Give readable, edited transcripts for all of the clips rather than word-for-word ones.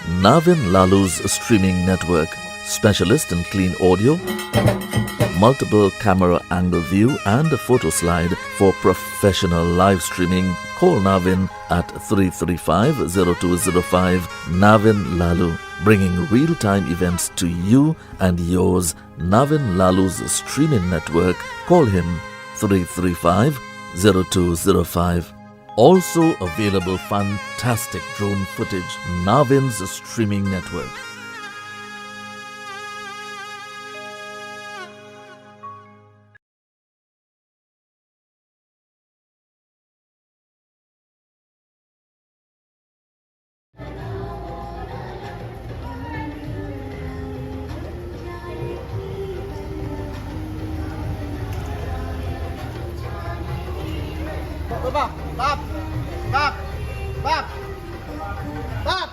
Navin Lalu's streaming network, specialist in clean audio, multiple camera angle view and a photo slide for professional live streaming. Call Navin at 335-0205. Navin Lalu, bringing real-time events to you and yours. Navin Lalu's streaming network. Call him 335-0205. Also available fantastic drone footage. Navin's streaming network. Stop! Stop! Stop! Stop! Stop!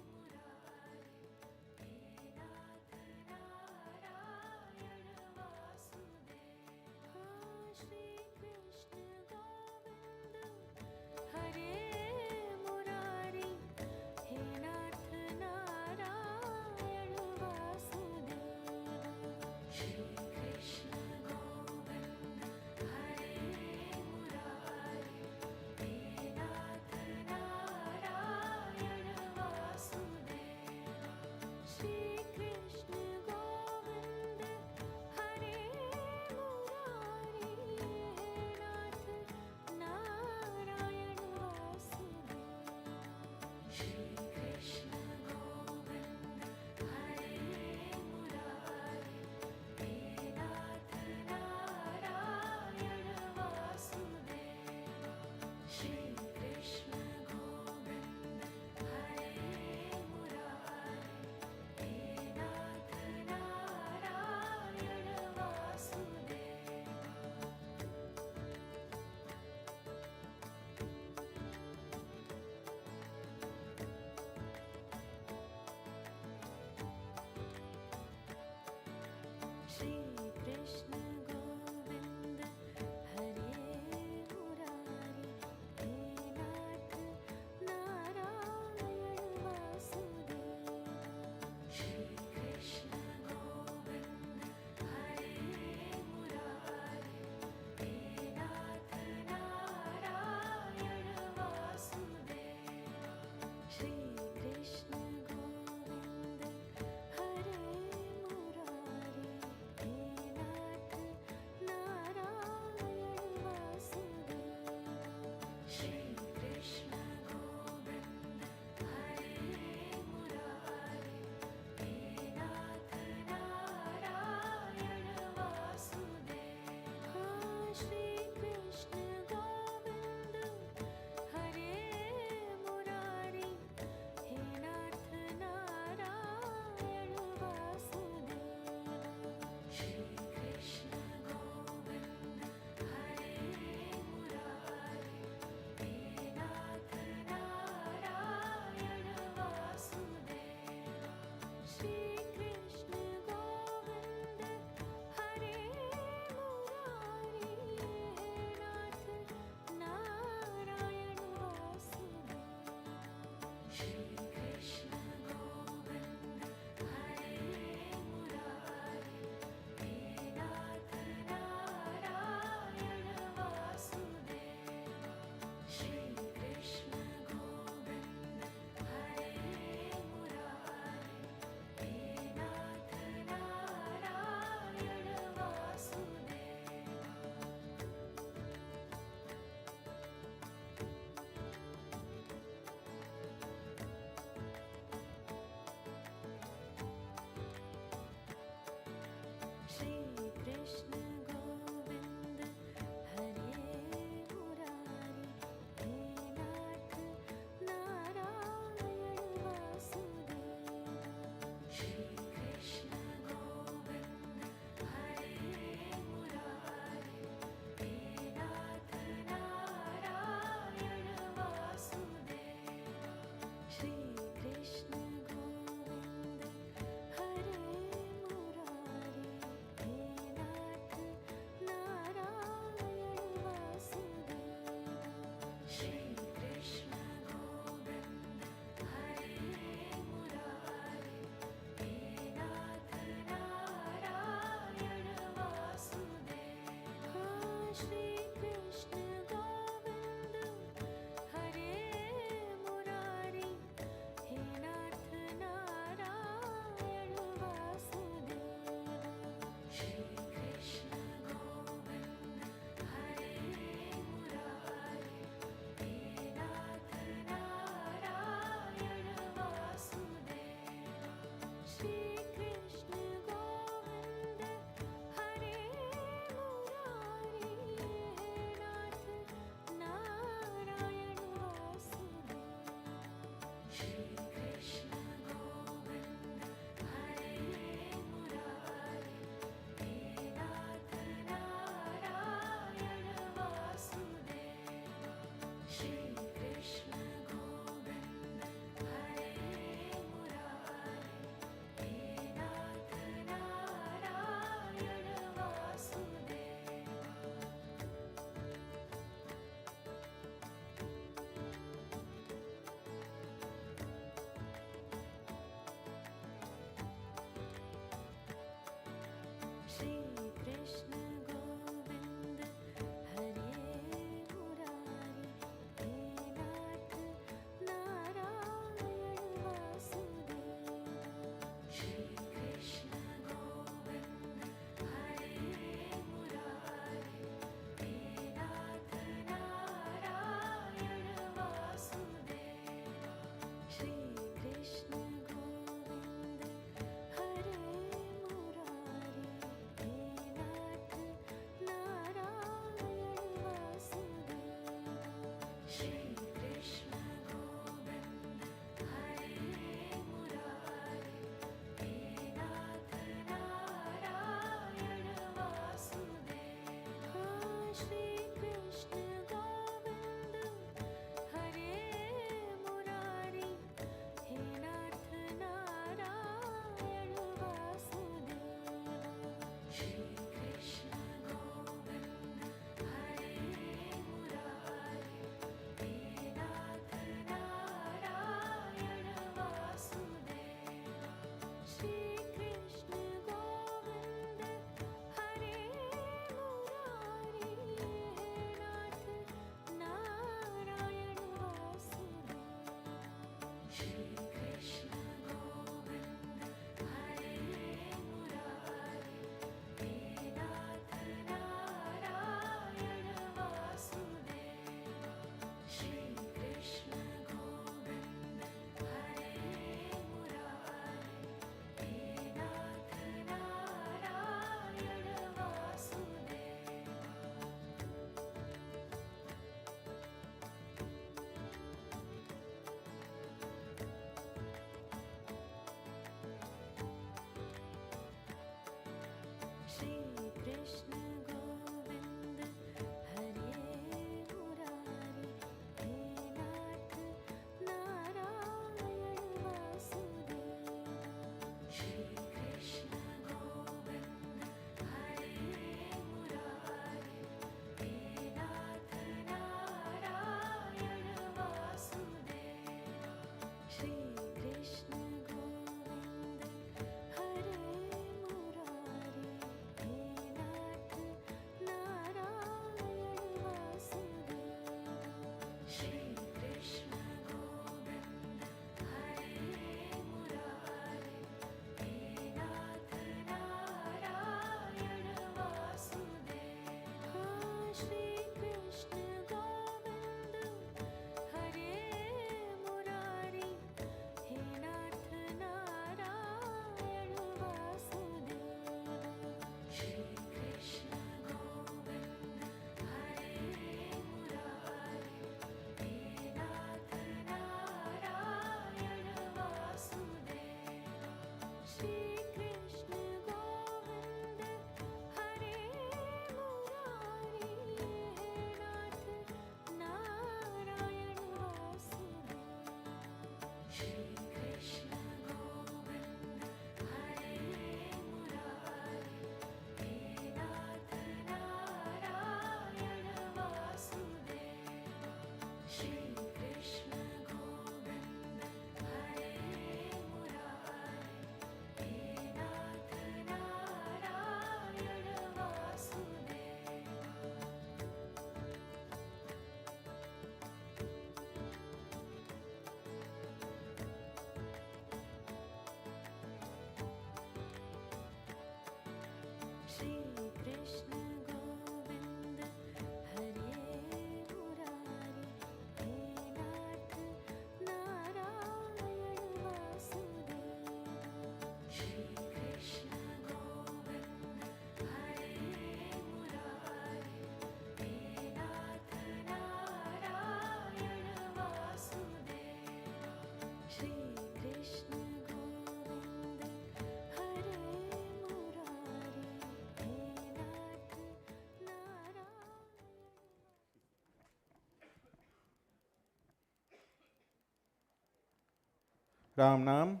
Ram Nam.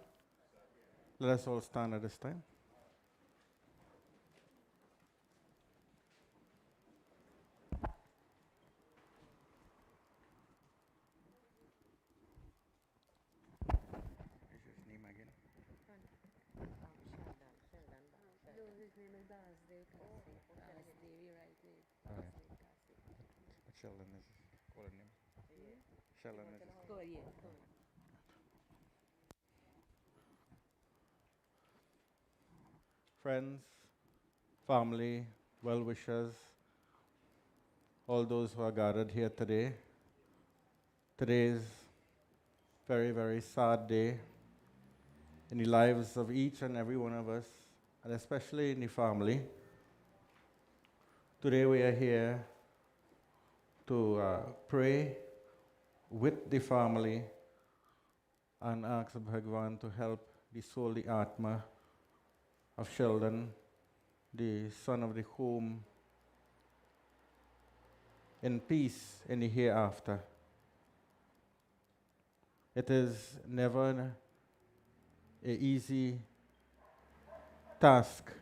Let us all stand at this time. Is his name again? No, his name is Dorado Kassie. Kassie, right name. Alright. Kassie. But Sheldon is his full name. Sheldon is his Go, yeah, go. friends, family, well-wishers, all those who are gathered here today. Today is very, very sad day in the lives of each and every one of us, and especially in the family. Today we are here to pray with the family and ask Bhagwan to help the soul, the Atma of Sheldon, the son of the home, in peace in the hereafter. It is never an easy task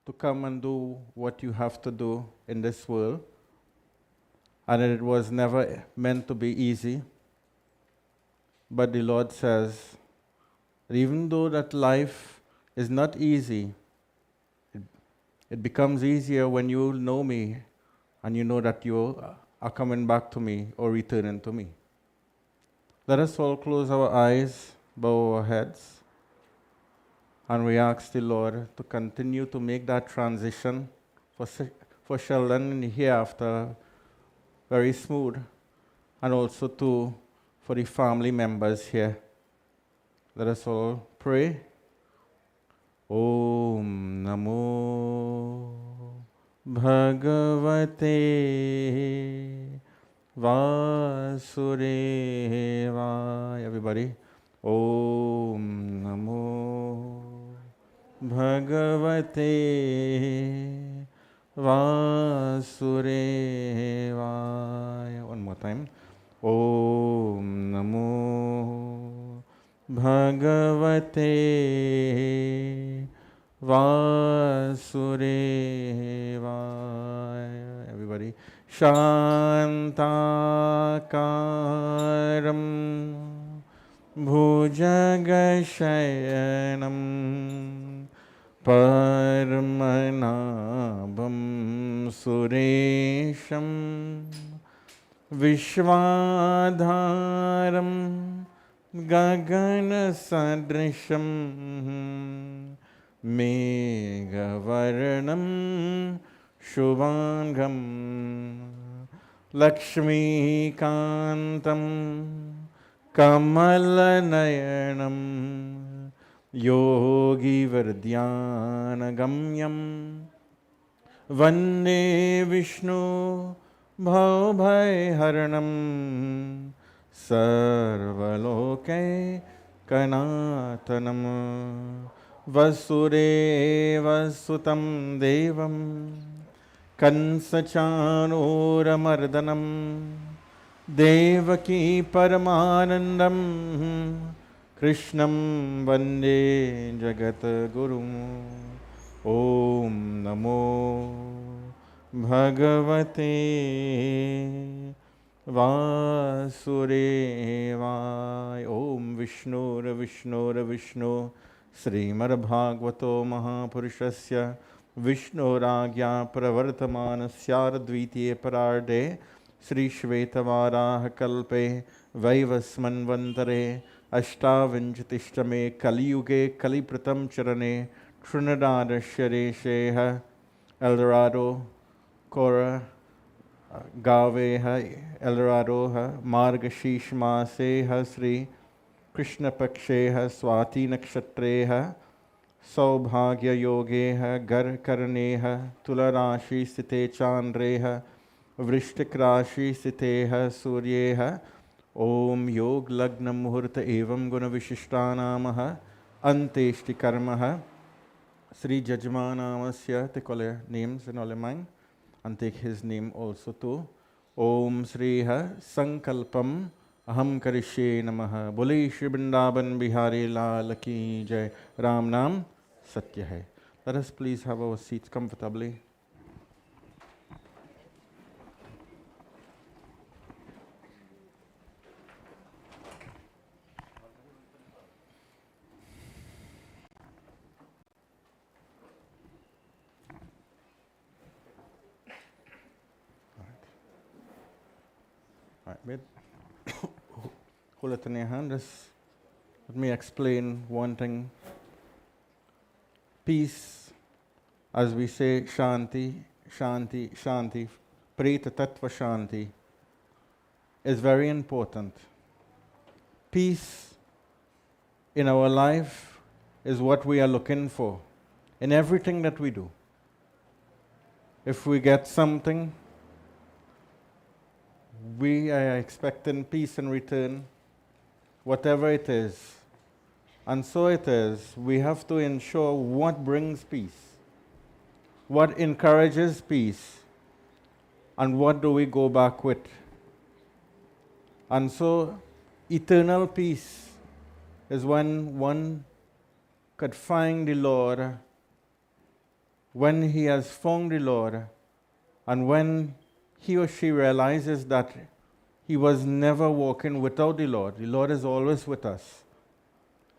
to come and do what you have to do in this world, and it was never meant to be easy. But the Lord says that even though that life is not easy, it becomes easier when you know me and you know that you are coming back to me or returning to me. Let us all close our eyes, bow our heads, and we ask the Lord to continue to make that transition for Sheldon in the hereafter very smooth, and also for the family members here. Let us all pray. Om Namo Bhagavate Vasudevaya. Everybody. Om Namo Bhagavate Vasudevaya. One more time. Om Namo Bhagavate Vasudevaya. Everybody. Shantakaram Bhujagashayanam Paramanabham Suresham Vishwadharam Gagana Sadrisham Meghavarnam Shubhangam Lakshmi Kantam Kamalanayanam Yogi Vardyanagamyam Vande Vishnu Bhavabhayharanam Sarvaloke Kanatanam Vasudeva Sutam Devam Kansachanuramardanam Devaki Paramanandam Krishnam Vande Jagat Gurum. Om Namo Bhagavate Vasudevaya. Om Vishnura Vishnura Vishnu Srimad Bhagavato Mahapurusharya Vishnuragya Pravartamanasya Dvitiye Pararde Sri Shvetavaraha Kalpe Vaivasmanvantare Ashtavinchatishtame Kaliyuge Kalipratam Charane Trinadadasyaresheha Eldorado, Kora, Gave hai, Eldorado ha, Margashish Maase ha Sri, Krishna Pakshe ha, Swati Nakshatre ha, Saubhagya Yoge ha, Gar Karne ha, Tula Rashi Site Chandre ha, Vrishtik Rashi Site ha, Surye ha, Om Yog Lagna Muhurta Evam Guna Vishishthanamah Anteshti Karmah Sri Jajmanamasya. Take all your names in all your mind and take his name also too. Om Sri Ha Sankalpam Aham Karishe Namaha. Bole Shri Vrindavan Bihari Lal Ki Jai. Ram Nam Satya Hai. Let us please have our seats comfortably. Right, wait. Hold it in your hand. Let me explain one thing. Peace, as we say, Shanti, Shanti, Shanti, Preta Tattva Shanti, is very important. Peace in our life is what we are looking for in everything that we do. If we get something, we are expecting peace in return, whatever it is. And so it is, we have to ensure what brings peace, what encourages peace, and what do we go back with. And so eternal peace is when one could find the Lord, when he has found the Lord, and when he or she realizes that he was never walking without the Lord is always with us.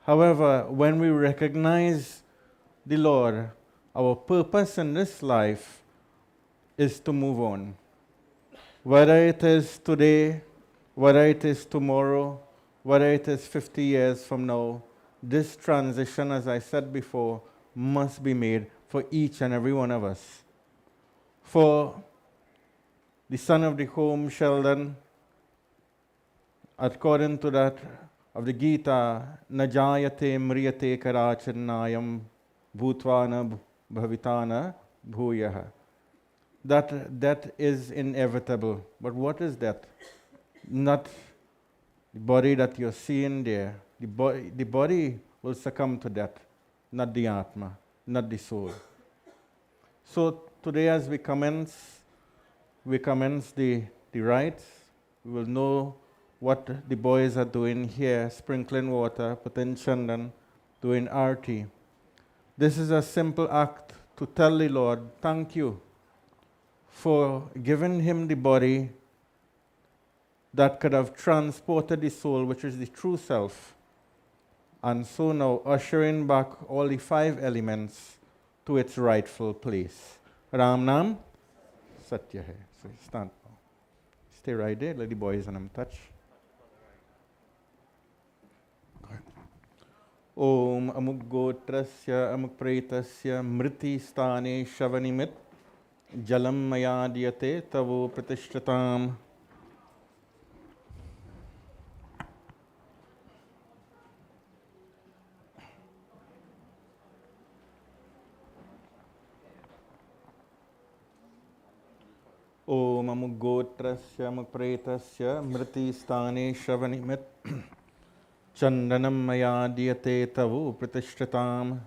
However, when we recognize the Lord, our purpose in this life is to move on. Whether it is today, whether it is tomorrow, whether it is 50 years from now, this transition, as I said before, must be made for each and every one of us. For the son of the home, Sheldon, according to that of the Gita, Najayate Mriyate Karachanayam Bhutvana Bhavitana Bhuyaha. That death is inevitable. But what is death? Not the body that you're seeing there. The body will succumb to death, not the Atma, not the soul. So today as we commence the rites. We will know what the boys are doing here, sprinkling water, putting chandan, doing arti. This is a simple act to tell the Lord, thank you for giving him the body that could have transported the soul, which is the true self. And so now ushering back all the 5 elements to its rightful place. Ram Nam Satya Hai. So stand. Stay right there. Let the boys and them touch. Om Amuk Gotrasya Amuk Pretasya Mriti Stane Shavanimit Jalam Mayadiyate Tavo Pratishtatam. Om Amuk Gotrasya Amuk Pretasya Mriti Stane Shavanimit Chandanam Mayadiyate Tavu Pratishtatam.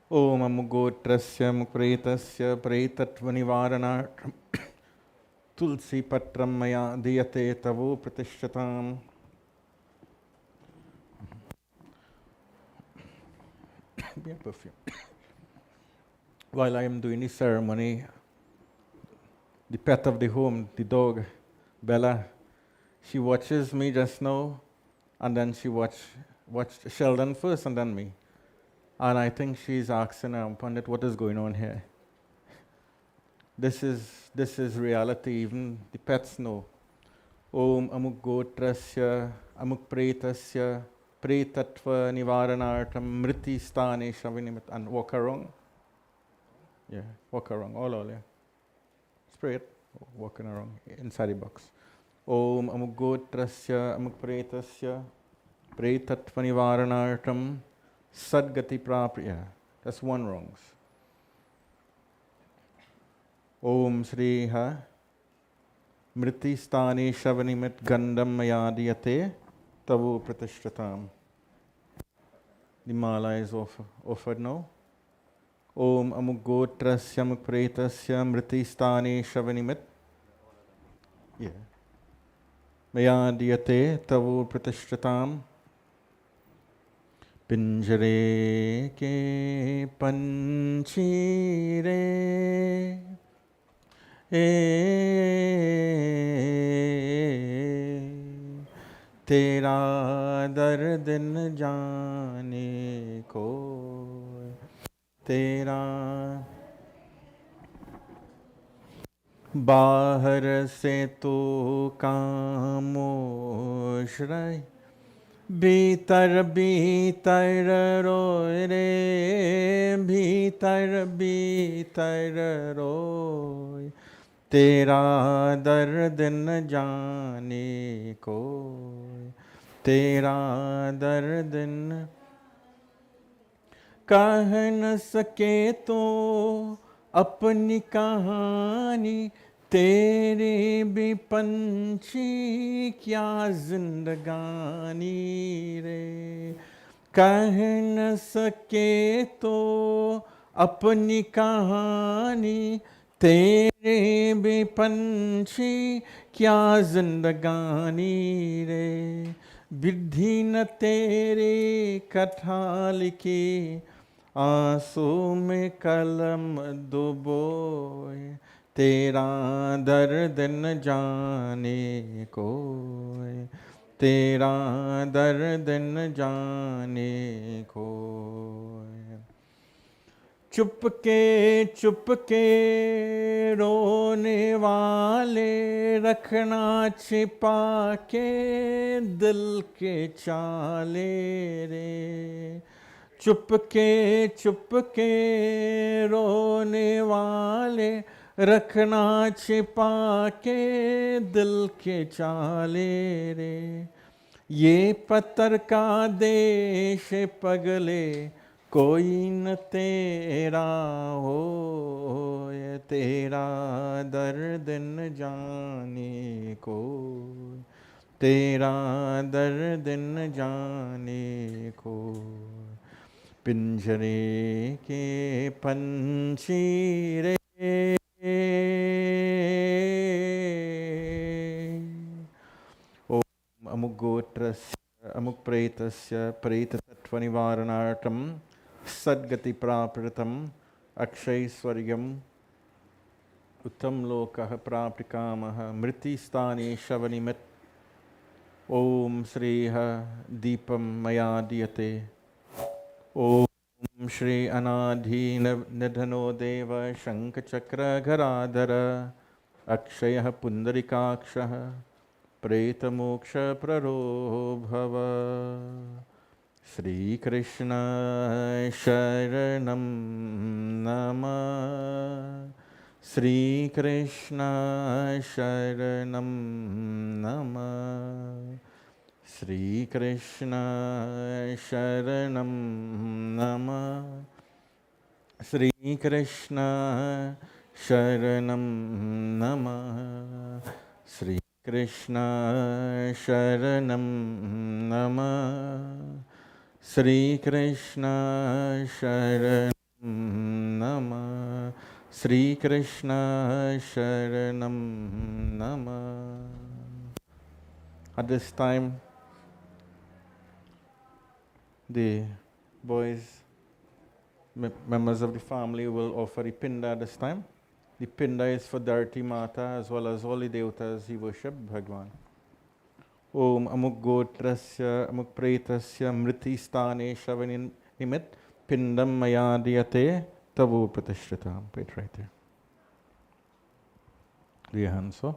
Om Amuk Gotrasya Amuk Pretasya Pretatva Nivaranartham Tulsi Patram Mayadiyate Tavu Pratishtatam. Be a perfume. While I am doing the ceremony, the pet of the home, the dog, Bella, she watches me just now, and then she watched Sheldon first and then me. And I think she's asking Pandit, what is going on here? This is reality, even the pets know. Om Amuk Gotrasya Amuk Pretasya Pretatva Nivaranartam Mriti Stane Shavinimit. And walk around. Yeah, walk around. All, yeah. Straight. Walking around inside the box. Om Amuk Gotrasya Amuk Pretasya Pretatva Nivaranartam Sadgati Prapri. Yeah, that's one wrong. Om Sri Ha Mriti Stane Shavanimit Gandam Mayadiyate Tavu Pratishtatam. The mala is offered now. Om Amuk Gotrasya Amuk Pretasya Mriti Stane Shavanimit. Yeah. Mayadiyate Tavu Pratishtatam. Pinjare ke panchire तेरा दर्द न जाने को तेरा बाहर से तो खामोश रहे भीतर भीतर रोए रे भीतर भीतर रोए तेरा दर्द न जाने को तेरा दर्द न कह न सके तो अपनी कहानी तेरे भी पंछी क्या जिंदगानी रे कह न सके तो अपनी कहानी तेरे भी पंछी क्या जिंदगानी रे विधि न तेरे कथा लिखी आंसू में कलम डुबोए तेरा दर्द न जाने कोई तेरा दर्द न जाने कोई चुपके रोने वाले रखना छिपा के दिल के चाले रे चुपके रोने वाले रखना छिपा के दिल के चाले रे ये पत्थर का देश पगले कोई न तेरा हो ये तेरा दर्द न जाने को तेरा दर्द न जाने को पिंजरे के पंछी रे ओम अमुगोत्रस्य अमुक्प्रेतस्य प्रेततत्त्वनिवारणार्थं सद्गति प्राप्तम अक्षयस्वर्यम उत्तम लोकः प्राप्तिकामः मृतिस्थाने शवनिमित् ओम श्रीः दीपं मया दीयते ओम श्री अनाधि निधनो देव शंखचक्रधराधर अक्षयः पुंडरीकाक्षः प्रेतमोक्षप्रदो भव श्रीकृष्ण शरणं नमः श्रीकृष्ण शरणं नमः श्रीकृष्ण शरणं नमः श्रीकृष्ण शरणं नमः श्रीकृष्ण शरणं नमः श्रीकृष्ण शरणं नमः श्रीकृष्ण शरणं नमः. At this time, the boys, members of the family, will offer the pinda this time. The pinda is for Dharti Mata as well as all the devatas he worship Bhagwan. Om Amuk Gotrasya Amuk Pretasya Mriti Stane Shavanin Nimit Pindam Mayadiyate Tavu Pratishtatam. Put it right there. Do your hands so.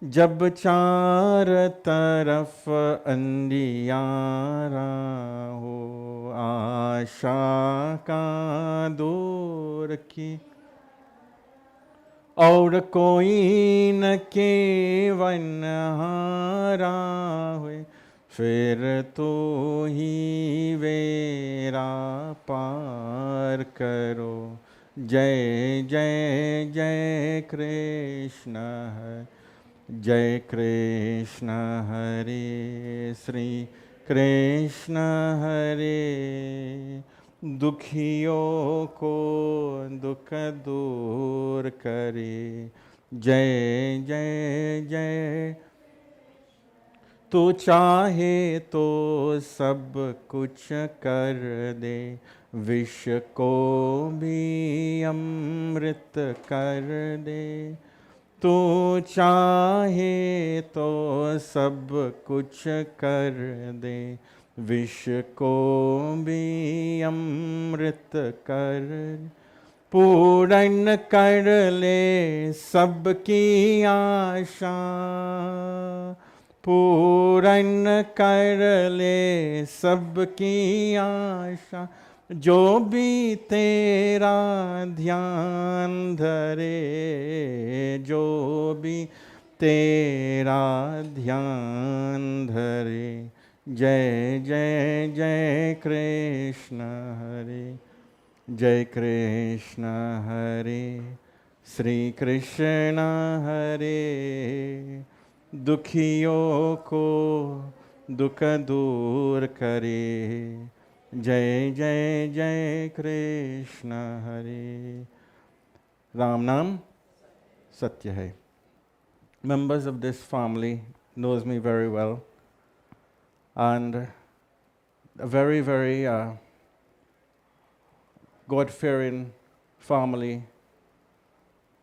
जब चार तरफ अंधियारा हो, आशा का दूर की और कोई न केवन हारा हुए, फिर तो ही वेरा पार करो। जय जय जय कृष्ण हरे, जय कृष्ण हरे, श्री कृष्ण हरे। दुखियों को दुख दूर करे, जय जय जय। तू चाहे तो सब कुछ कर दे, विष को भी अमृत कर दे। तू चाहे तो सब कुछ कर दे, विष को भी अमृत कर। पूर्ण कर ले सबकी आशा, पूर्ण कर ले सबकी आशा। जो भी तेरा ध्यान धरे, जो भी तेरा ध्यान धरे। जय जय जय कृष्ण हरे, जय कृष्ण हरे, श्री कृष्ण हरे। दुखियों को दुख दूर करे, जय जय जय कृष्ण हरे। राम नाम सत्य है. Members of this family knows me very well, and a very, very God-fearing family.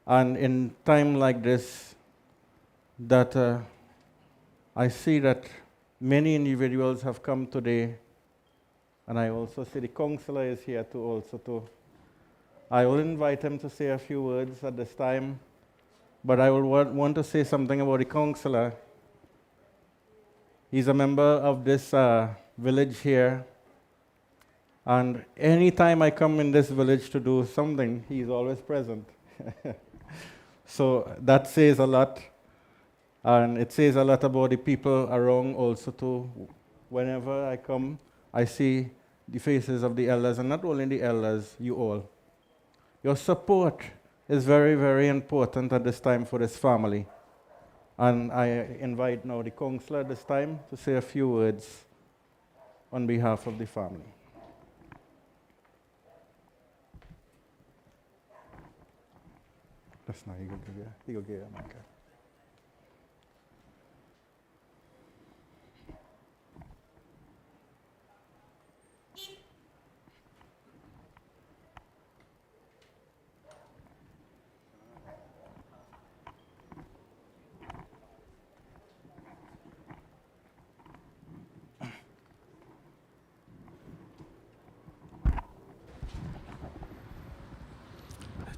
And in time like this, that I see that many individuals have come today, and I also see the counselor is here too also too. I will invite him to say a few words at this time, but I will want to say something about the counselor. He's a member of this village here, and anytime I come in this village to do something, he's always present. So that says a lot. And it says a lot about the people around also too. Whenever I come, I see the faces of the elders, and not only the elders, you all. Your support is very, very important at this time for this family. And I invite now the counselor this time to say a few words on behalf of the family. That's not, you go give it, Micah.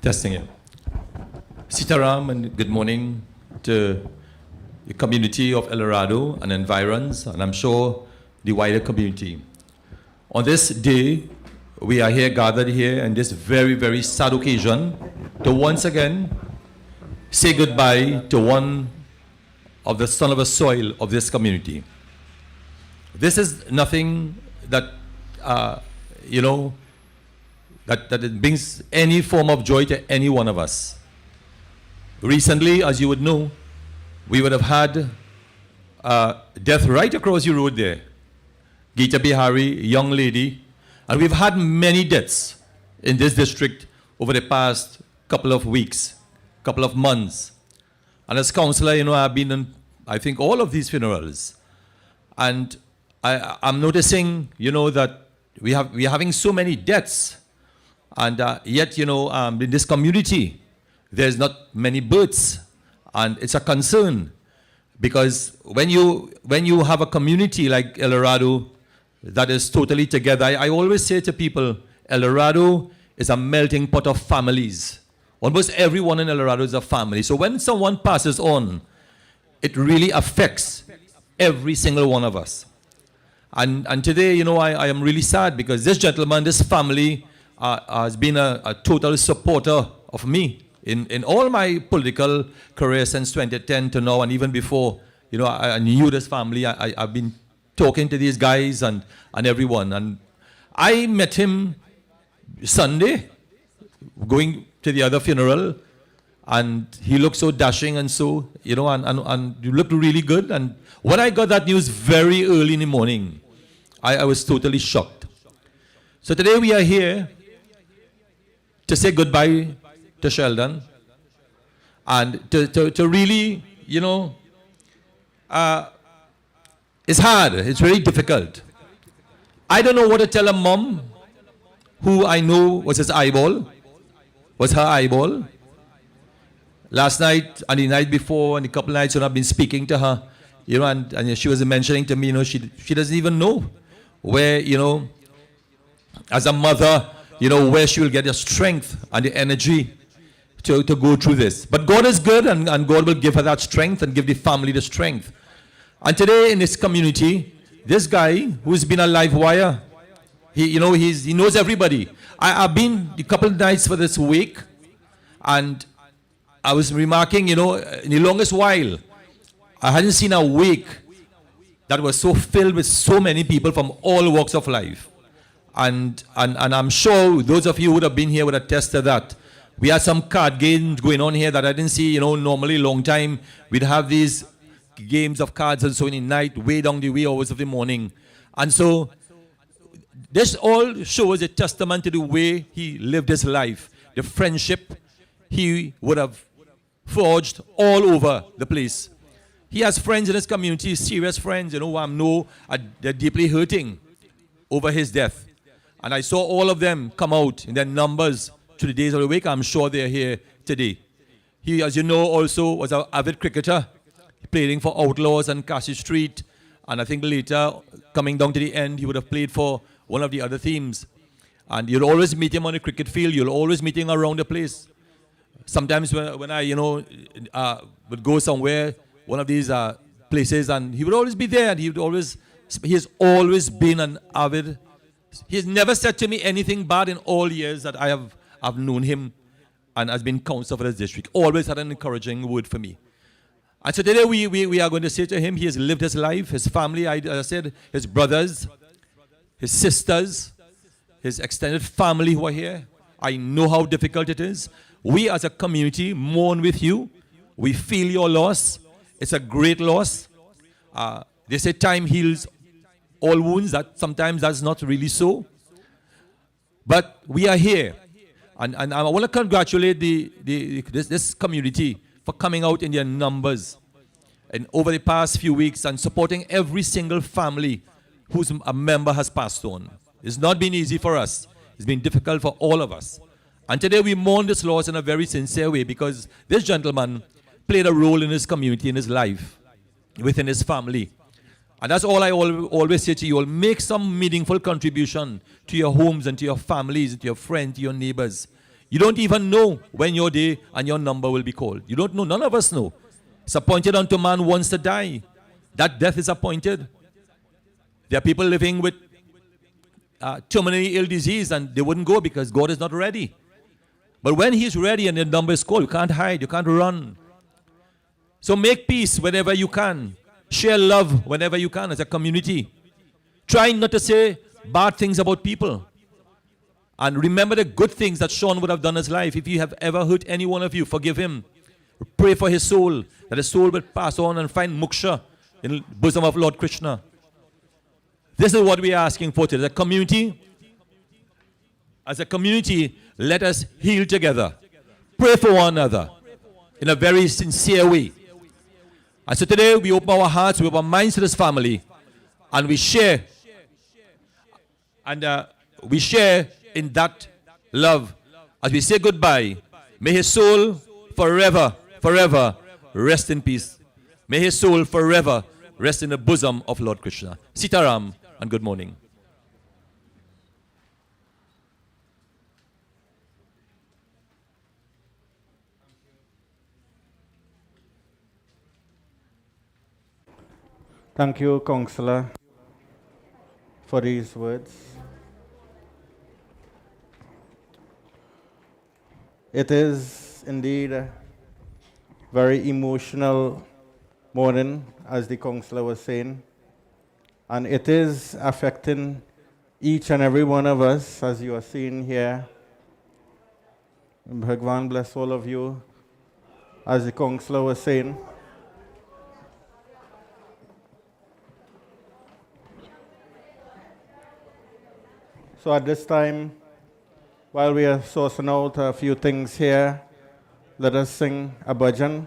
Testing it. Sitaram, and good morning to the community of Dorado and environs, and I'm sure the wider community. On this day, we are here gathered here in this very, very sad occasion to once again say goodbye to one of the son of a soil of this community. This is nothing that, that it brings any form of joy to any one of us. Recently, as you would know, we would have had death right across the road there. Geeta Bihari, young lady, and we've had many deaths in this district over the past couple of weeks, couple of months. And as councillor, I've been in, I think, all of these funerals. And I'm noticing, that we are having so many deaths. And yet, in this community, there's not many births, and it's a concern because when you have a community like El Dorado that is totally together, I always say to people, El Dorado is a melting pot of families. Almost everyone in El Dorado is a family. So when someone passes on, it really affects every single one of us. And today, you know, I am really sad because this gentleman, this family, has been a total supporter of me in all my political career since 2010 to now, and even before. You know, I knew this family. I've been talking to these guys and everyone. And I met him Sunday, going to the other funeral, and he looked so dashing and so, you know, and you looked really good. And when I got that news very early in the morning, I was totally shocked. So today we are here to say goodbye to Sheldon and to really, you know, it's hard. It's very difficult. I don't know what to tell a mom who I know was his eyeball, was her eyeball. Last night and the night before and a couple nights when I've been speaking to her, you know, and she was mentioning to me, you know, she doesn't even know where, you know, as a mother, you know, where she will get the strength and the energy to go through this. But God is good, and God will give her that strength and give the family the strength. And today in this community, this guy who's been a live wire, he knows everybody. I've been a couple of nights for this week, and I was remarking, you know, in the longest while, I hadn't seen a week that was so filled with so many people from all walks of life. And I'm sure those of you who would have been here would attest to that. We had some card games going on here that I didn't see, you know, normally long time. We'd have these games of cards and so in the night, way down the wee hours of the morning. And so this all shows a testament to the way he lived his life, the friendship he would have forged all over the place. He has friends in his community, serious friends, you know, who I know they're deeply hurting over his death. And I saw all of them come out in their numbers to the days of the week. I'm sure they're here today. He, as you know, also was an avid cricketer, playing for Outlaws and Cassie Street. And I think later, coming down to the end, he would have played for one of the other teams. And you'll always meet him on the cricket field. You'll always meet him around the place. Sometimes when I, you know, would go somewhere, one of these places, and he would always be there. And he has always been an avid. He has never said to me anything bad in all years that I've known him and has been counsellor for this district. Always had an encouraging word for me. And so today we are going to say to him, he has lived his life, his family, as I said, his brothers, his sisters, his extended family who are here. I know how difficult it is. We as a community mourn with you. We feel your loss. It's a great loss. They say time heals all wounds. That sometimes that's not really so. But we are here. And I want to congratulate this community for coming out in their numbers and over the past few weeks and supporting every single family whose a member has passed on. It's not been easy for us. It's been difficult for all of us. And today we mourn this loss in a very sincere way because this gentleman played a role in his community, in his life, within his family. And that's all I always say to you all. Make some meaningful contribution to your homes and to your families, to your friends, to your neighbors. You don't even know when your day and your number will be called. You don't know. None of us know. It's appointed unto man once to die. That death is appointed. There are people living with terminally ill disease and they wouldn't go because God is not ready. But when he's ready and the number is called, you can't hide, you can't run. So make peace whenever you can. Share love whenever you can as a community. Try not to say bad things about people. And remember the good things that Sean would have done in his life. If you have ever hurt any one of you, forgive him. Pray for his soul, that his soul will pass on and find moksha in the bosom of Lord Krishna. This is what we are asking for today. As a community, let us heal together. Pray for one another in a very sincere way. And so today we open our hearts, we open our minds to this family, and we share. And we share in that love as we say goodbye. May his soul forever, forever rest in peace. May his soul forever rest in the bosom of Lord Krishna. Sitaram and good morning. Thank you, Counselor, for these words. It is indeed a very emotional morning, as the Counselor was saying, and it is affecting each and every one of us, as you are seeing here. Bhagwan bless all of you, as the Counselor was saying. So at this time, while we are sourcing out a few things here, let us sing a bhajan.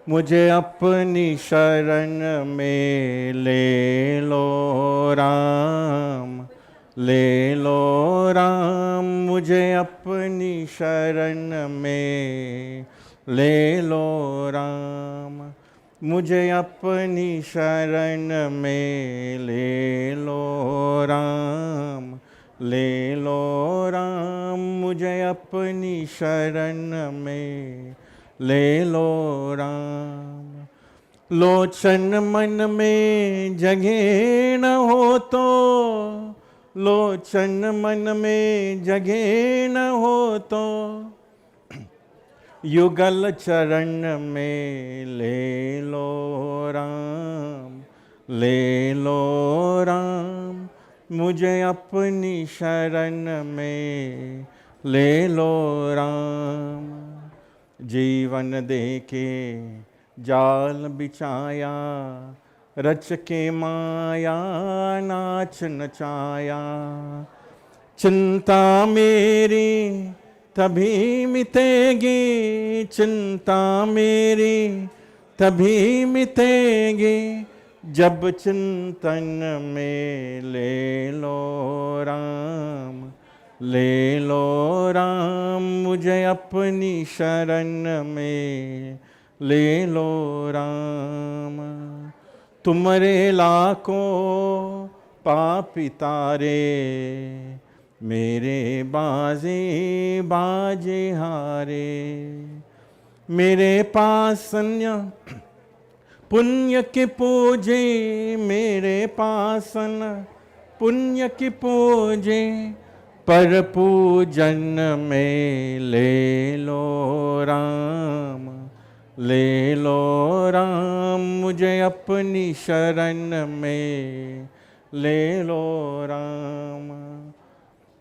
मुझे अपनी शरण में ले लो राम, ले लो राम, मुझे अपनी शरण में ले लो राम, मुझे अपनी शरण में ले लो राम, ले लो राम, मुझे अपनी शरण में ले लो राम। लोचन मन में जगह न हो तो, लोचन मन में जगह न हो तो, युगल चरण में ले लो राम, ले लो राम, मुझे अपनी शरण में ले लो राम। जीवन दे के जाल बिछाया, रच के माया नाच नचाया, चिंता मेरी तभी मिटेगी, चिंता मेरी तभी मिटेगी, जब चिंतन में ले लो राम, ले लो राम, मुझे अपनी शरण में ले लो राम। तुम्हारे लाखों पापी तारे, मेरे बाजे बाजे हारे, मेरे पास पुण्य के पूजे, मेरे पासन पुण्य की पूजे, पर पूजन में ले लो राम, ले लो राम, मुझे अपनी शरण में ले लो राम,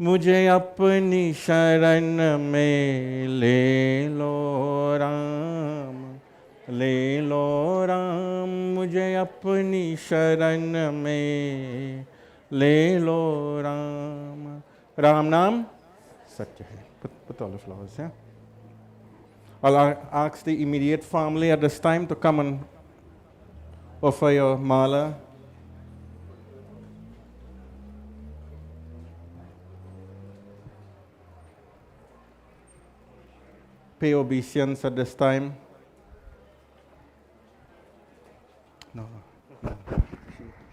मुझे अपनी शरण में ले लो राम, ले लो राम, मुझे अपनी शरण में ले लो राम। राम नाम सत्य है. Put all the flowers, yeah? I'll ask the immediate family at this time to come and offer your mala. Pay obeisance at this time. No.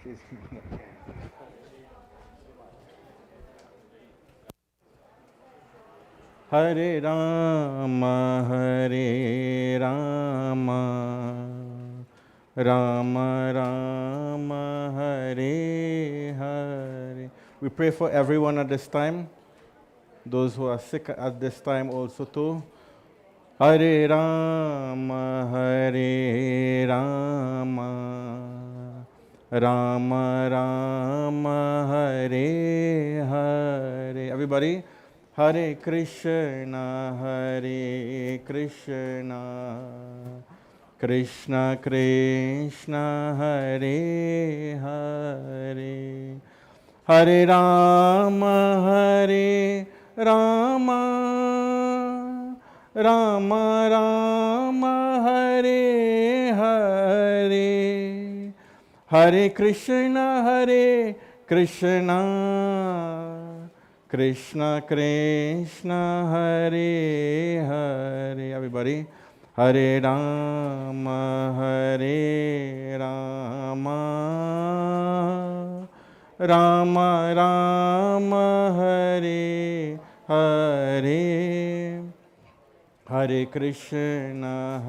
She's Hare Rama, Hare Rama, Rama Rama, Hare Hare. We pray for everyone at this time, those who are sick at this time also too. Hare Rama, Hare Rama, Rama Rama, Hare Hare. Everybody. Hare Krishna, Krishna Krishna, Hare Hare, Hare Rama, Hare Rama, Rama Rama, Hare Hare, Hare Krishna, Krishna Krishna, Hare Hare. Everybody. Hare Rama, Hare Rama, Rama Rama, Hare Hare, Hare Krishna,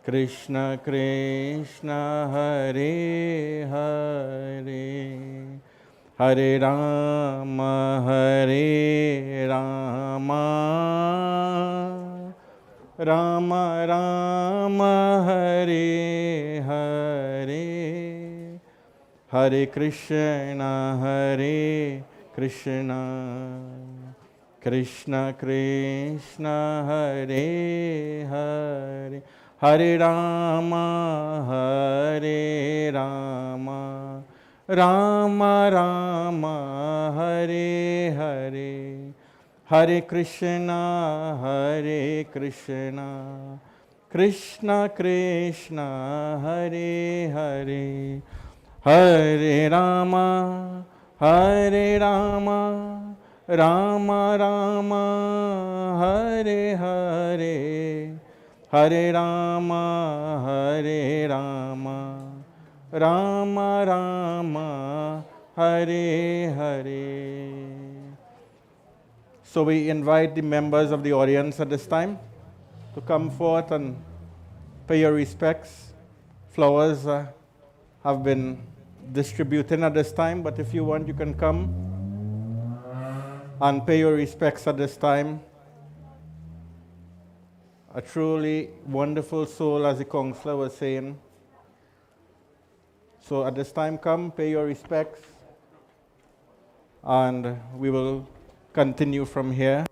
Krishna Krishna, Hare Hare, Hare Rama, Rama Rama, Hare Hare, Hare Krishna, Krishna Krishna, Hare Hare, Hare Rama, Rama Rama, Hare Hare, Hare Krishna, Krishna Krishna, Hare Hare, Hare Rama, Rama Rama, Hare Hare, Hare Rama, Rama Rama, Hare Hare. So we invite the members of the audience at this time to come forth and pay your respects. Flowers have been distributed at this time, but if you want, you can come and pay your respects at this time. A truly wonderful soul, as the counselor was saying. So at this time, come, pay your respects, and we will continue from here.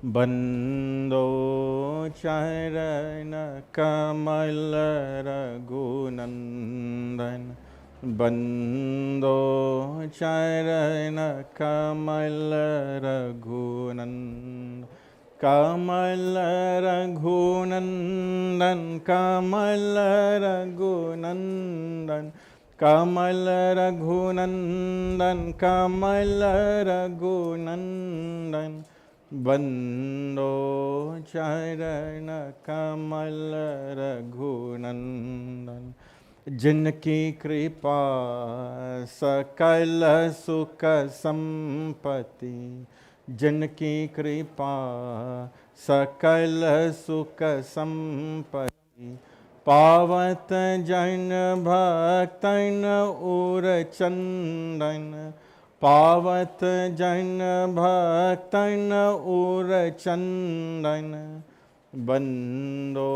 Bando Charana Kamal Raghunandan, Bando Charana Kamal Raghunandan, Kamal Raghunandan, Kamal Raghunandan, Kamal Raghunandan, Kamal Raghunandan, Bando Charana Kamal Raghunandan, जिनकी कृपा सकल सुख संपत्ति, जिनकी कृपा सकल सुख संपत्ति, पावत जन भक्तन उर चंदन, पावत जन भक्तन उर चंदन, बंदो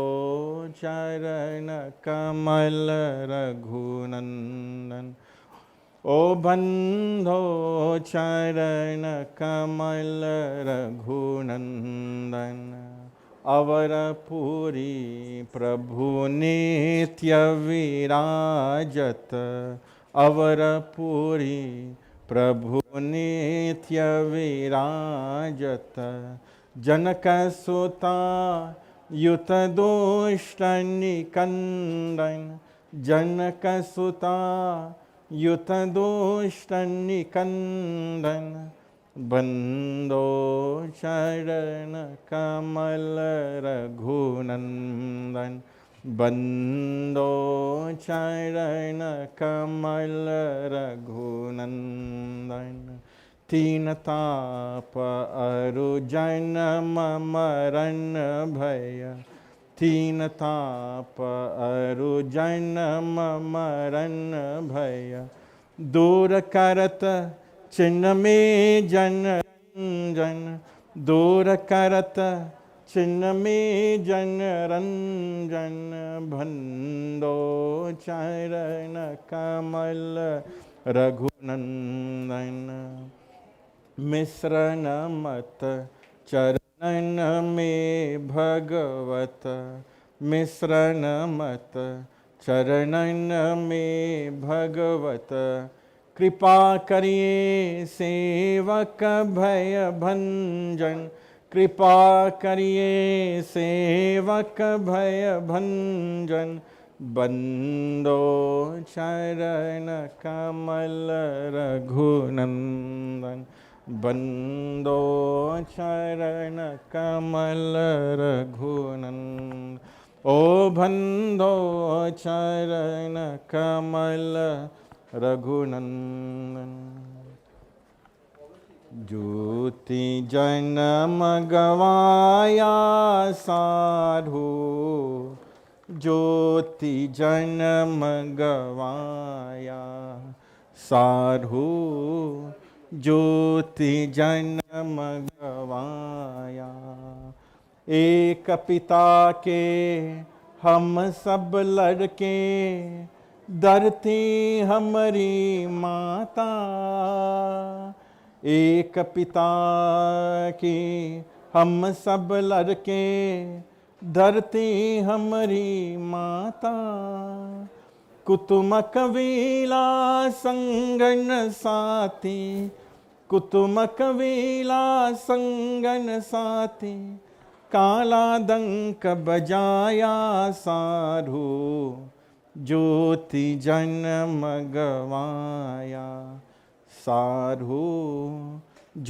चरण कमल रघुनंदन, ओ बंदो चरण कमल रघुनंदन, अवरपुरी प्रभु नित्य विराजत, अवरपुरी प्रभु नित्य विराजत, जनक सुता युत दुष्ट निकंदन, जनक सुता युत दुष्ट निकंदन, बंदो चरण कमल रघुनंदन, बंदो चरण कमल रघुनंदन, तीन ताप अरु जन्म मरण भय, तीन ताप अरु जन्म मरण भय, दूर करत चिन्ह में जन रंजन, दूर करत चिन्ह में जन रंजन, बंदो चरण कमल रघुनंदन, मिश्रण मत चरण में भगवत, मिश्रण मत चरण में भगवत, कृपा करिए सेवक भय भंजन, कृपा करिए सेवक भय भंजन, बंदो चरण कमल रघुनंदन, बंदो चरण कमल Raghunandan, O Bhando Charana Kamal Raghunandan Jyoti Janam Gavaya Sadhu Jyoti Janam Gavaya Sadhu Jyoti Janam Gavaya एक पिता के हम सब लड़के धरती हमारी माता एक पिता की हम सब लड़के धरती हमारी माता कुतुम कबीला संगन साथी कुतुम कबीला संगन साथी काला डंक बजाया साधु ज्योति जन्म गवाया साधु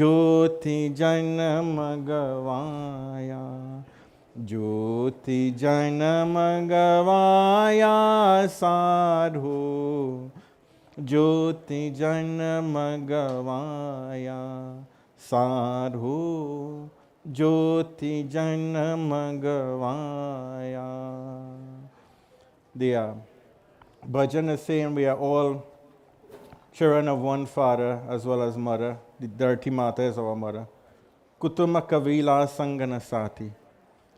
ज्योति जन्म गवाया ज्योति जन्म गवाया साधु ज्योति जन्म गवाया साधु ज्योति जन्म गवाया. The bhajan is saying we are all children of one father as well as mother. The dirty mata is our mother. Kutuma kavila sangana sati.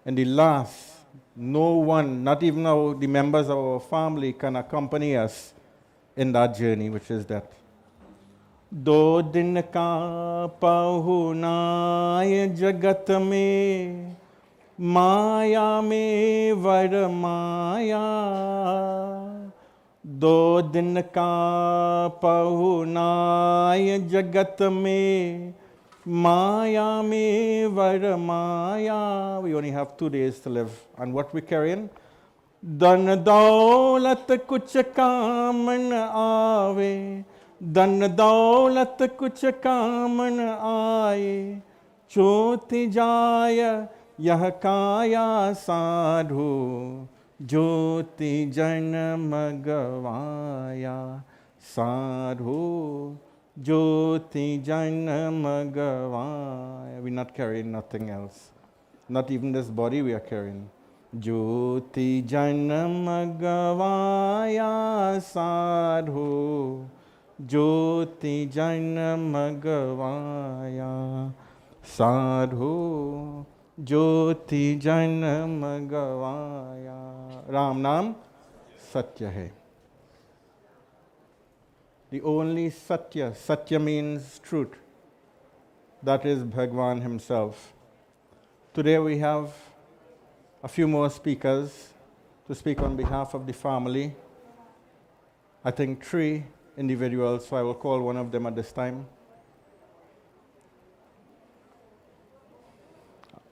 And the last, no one, not even the members of our family can accompany us in that journey, which is death. दो दिन का पहुनाय जगत में माया में वर माया दो दिन का पहुनाय जगत में माया में वर माया. We only have 2 days to live, and what we carrying? धन दौलत कुछ काम न आवे धन दौलत कुछ काम न आए चोति जाय यह काया साधु ज्योति जन्म गवाया साधु ज्योति जन्म गवाया. We're not carrying nothing else, not even this body we are carrying. ज्योति जन्म गवाया साधु ज्योति जन्म गवाया साधु ज्योति जन्म गवाया. राम नाम सत्य है. The only satya, satya means truth, that is Bhagwan himself. Today we have a few more speakers to speak on behalf of the family. I think 3 individuals, so I will call one of them at this time.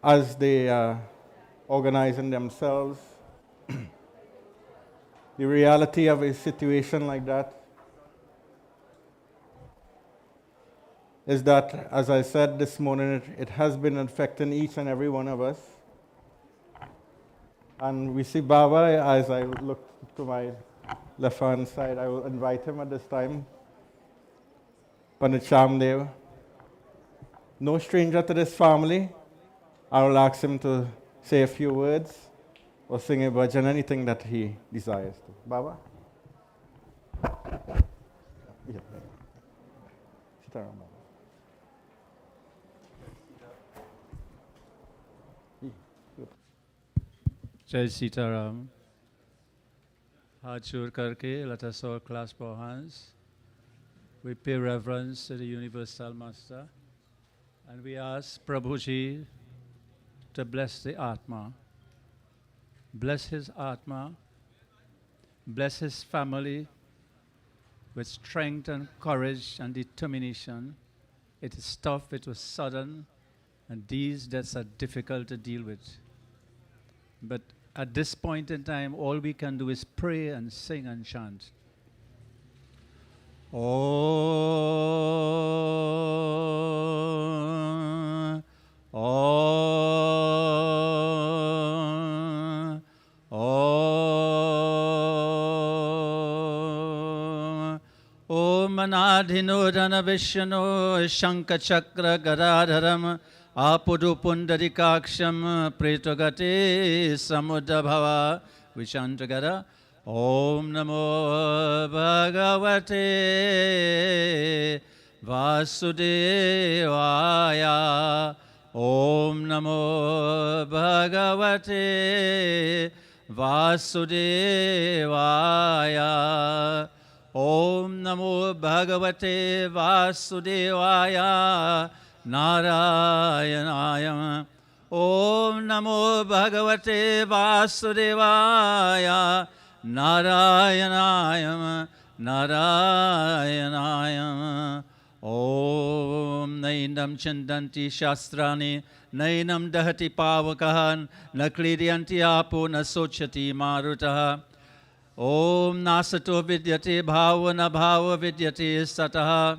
As they are organizing themselves, the reality of a situation like that is that, as I said this morning, it has been affecting each and every one of us. And we see Baba. As I look to my left-hand side, I will invite him at this time. Pandit Shamdev, no stranger to this family. I will ask him to say a few words or sing a bhajan, anything that he desires to. Baba? Yeah. Sit down, Baba. Jai Sitaram. Heart जोड़ करके, let us all clasp our hands. We pay reverence to the Universal Master, and we ask Prabhuji to bless the Atma. Bless his Atma, bless his family with strength and courage and determination. It is tough, it was sudden, and these deaths are difficult to deal with. But at this point in time, all we can do is pray and sing and chant. Om, Om, Om. Ganadhinodana Vishnu Shankachakra Gadadharam Apudu Pundarikaksham Pritogate Samudabhava Vishantagada Om Namo Bhagavate Vasudevaya Om Namo Bhagavate Vasudevaya Om Namo Bhagavate Vasudevaya Narayanaya Om Namo Bhagavate Vasudevaya Narayanaya Narayanaya Om Nainam Chandanti Shastrani Nainam Dahati Pavakahan Naklidyanti Apo Nasochati Marutaha Om Nasato Vidyate Bhavana Bhava Vidyate Sataha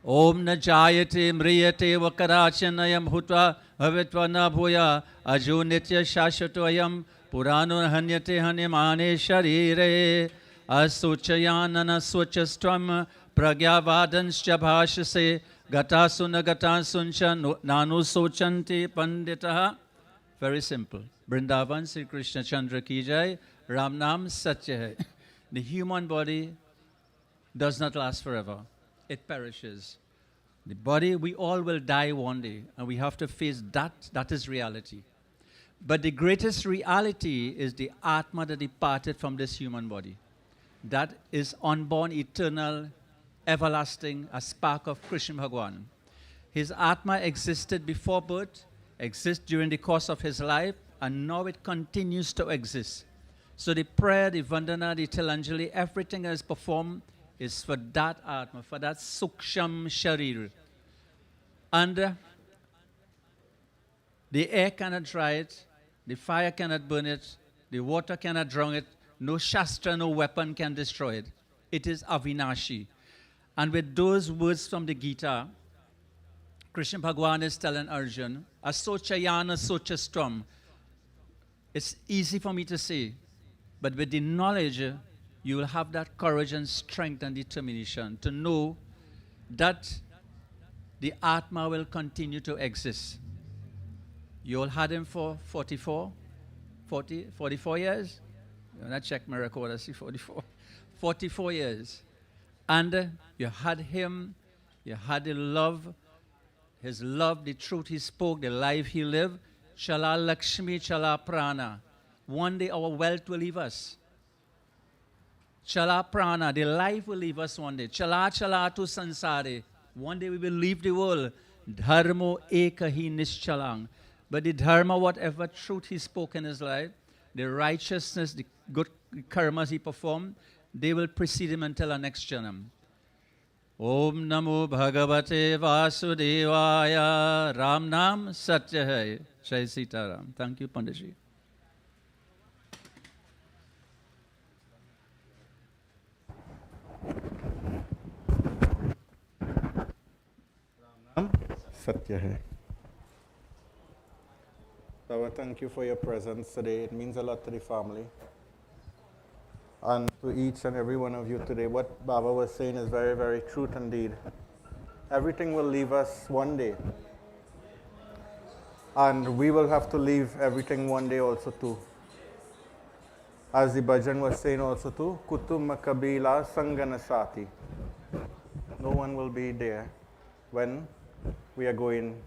Om Najayate Mriyate Vakarachanayam Hutva Bhavitva Na Bhuya Aju Nitya Shashvatoyam Purano Hanyate Hanimane Sharire Asuchayanana Swachastram Pragyavadanscha Bhashase Gatasuna Gatasuncha Nanu Sochanti Panditaha. Very simple. Vrindavan Sri Krishna Chandra Ki Jai. Ram Nam Satya Hai. The human body does not last forever. It perishes. The body, we all will die one day, and we have to face that. That is reality. But the greatest reality is the Atma that departed from this human body. That is unborn, eternal, everlasting, a spark of Krishna Bhagwan. His Atma existed before birth, exists during the course of his life, and now it continues to exist. So the prayer, the Vandana, the Tilanjali, everything that is performed is for that Atma, for that Suksham Sharir. And the air cannot dry it, the fire cannot burn it, the water cannot drown it, no Shastra, no weapon can destroy it. It is Avinashi. And with those words from the Gita, Krishna Bhagwan is telling Arjun, Asochayana Sochastram. It's easy for me to say, but with the knowledge, you will have that courage and strength and determination to know that the Atma will continue to exist. You all had him for 44 years? When I check my record, I see 44. 44 years. And you had him, you had the love, his love, the truth he spoke, the life he lived. Chala Lakshmi, Chala Prana. One day our wealth will leave us. Chala Prana, the life will leave us one day. Chala Chala tu Sansare. One day we will leave the world. Dharmo ekahi nischalang. But the dharma, whatever truth he spoke in his life, the righteousness, the good karmas he performed, they will precede him until our next janam. Om Namo Bhagavate Vasudevaya. Ram Nam Satya Hai. Jai Sitaram. Thank you, Panditji. Satya Hai. Baba, thank you for your presence today. It means a lot to the family. And to each and every one of you today, what Baba was saying is very, very truth indeed. Everything will leave us one day. And we will have to leave everything one day also too. As the bhajan was saying also too, Kutum Kabila Sangana Sati. No one will be there when we are going.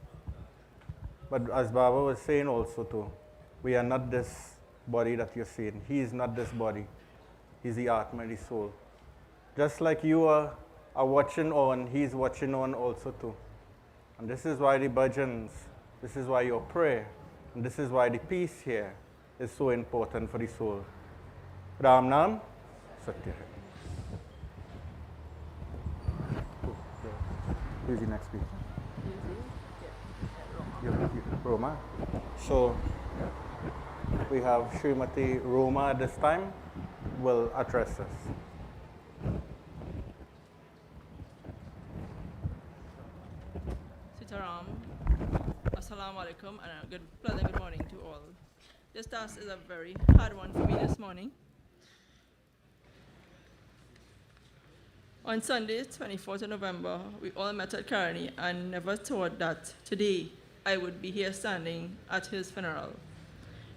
But as Baba was saying also too, we are not this body that you're seeing. He is not this body. He's the Atma, the soul. Just like you are watching on, he's watching on also too. And this is why the bhajans, this is why your prayer, and this is why the peace here is so important for the soul. Ram Nam Satya Hai. Who's the next speaker? Roma. So we have Srimati Roma at this time will address us. Sitaram, Assalamu alaikum, and a pleasant good morning to all. This task is a very hard one for me this morning. On Sunday, 24th of November, we all met at Caroni and never thought that today I would be here standing at his funeral.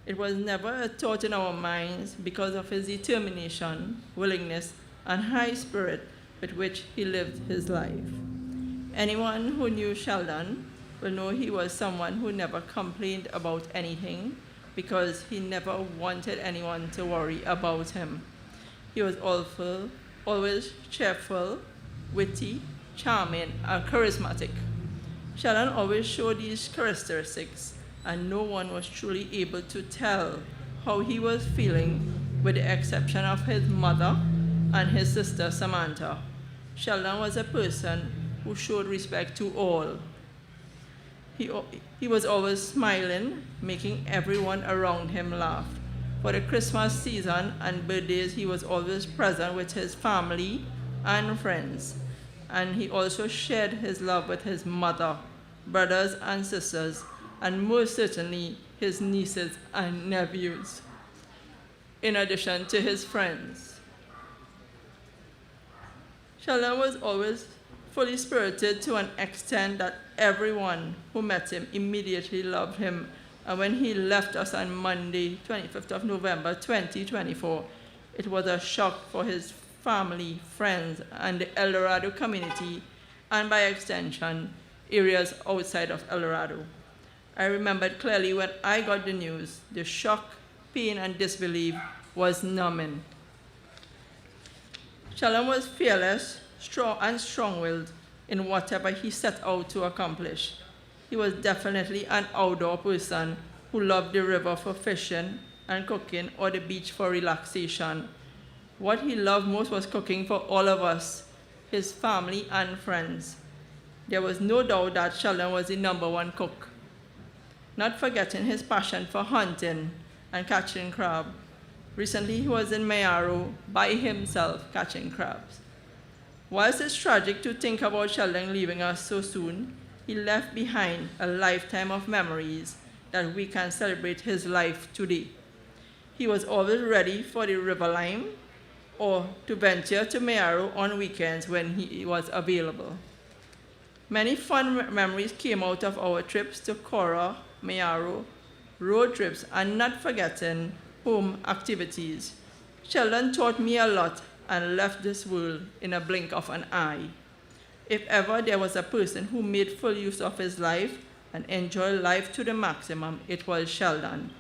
It was never a thought in our minds because of his determination, willingness, and high spirit with which he lived his life. Anyone who knew Sheldon will know he was someone who never complained about anything because he never wanted anyone to worry about him. He was always cheerful, witty, charming, and charismatic. Sheldon always showed these characteristics, and no one was truly able to tell how he was feeling with the exception of his mother and his sister Samantha. Sheldon was a person who showed respect to all. He was always smiling, making everyone around him laugh. For the Christmas season and birthdays, he was always present with his family and friends. And he also shared his love with his mother, brothers and sisters, and most certainly his nieces and nephews, in addition to his friends. Sheldon was always fully spirited to an extent that everyone who met him immediately loved him. And when he left us on Monday, 25th of November, 2024, it was a shock for his family, friends, and the El Dorado community, and by extension, areas outside of El Dorado. I remembered clearly when I got the news, the shock, pain, and disbelief was numbing. Sheldon was fearless, strong, and strong-willed in whatever he set out to accomplish. He was definitely an outdoor person who loved the river for fishing and cooking or the beach for relaxation. What he loved most was cooking for all of us, his family and friends. There was no doubt that Sheldon was the #1 cook, not forgetting his passion for hunting and catching crab. Recently, he was in Mayaro by himself catching crabs. Whilst it's tragic to think about Sheldon leaving us so soon, he left behind a lifetime of memories that we can celebrate his life today. He was always ready for the river lime or to venture to Mayaro on weekends when he was available. Many fun memories came out of our trips to Cora, Mayaro, road trips, and not forgetting home activities. Sheldon taught me a lot and left this world in a blink of an eye. If ever there was a person who made full use of his life and enjoyed life to the maximum, it was Sheldon.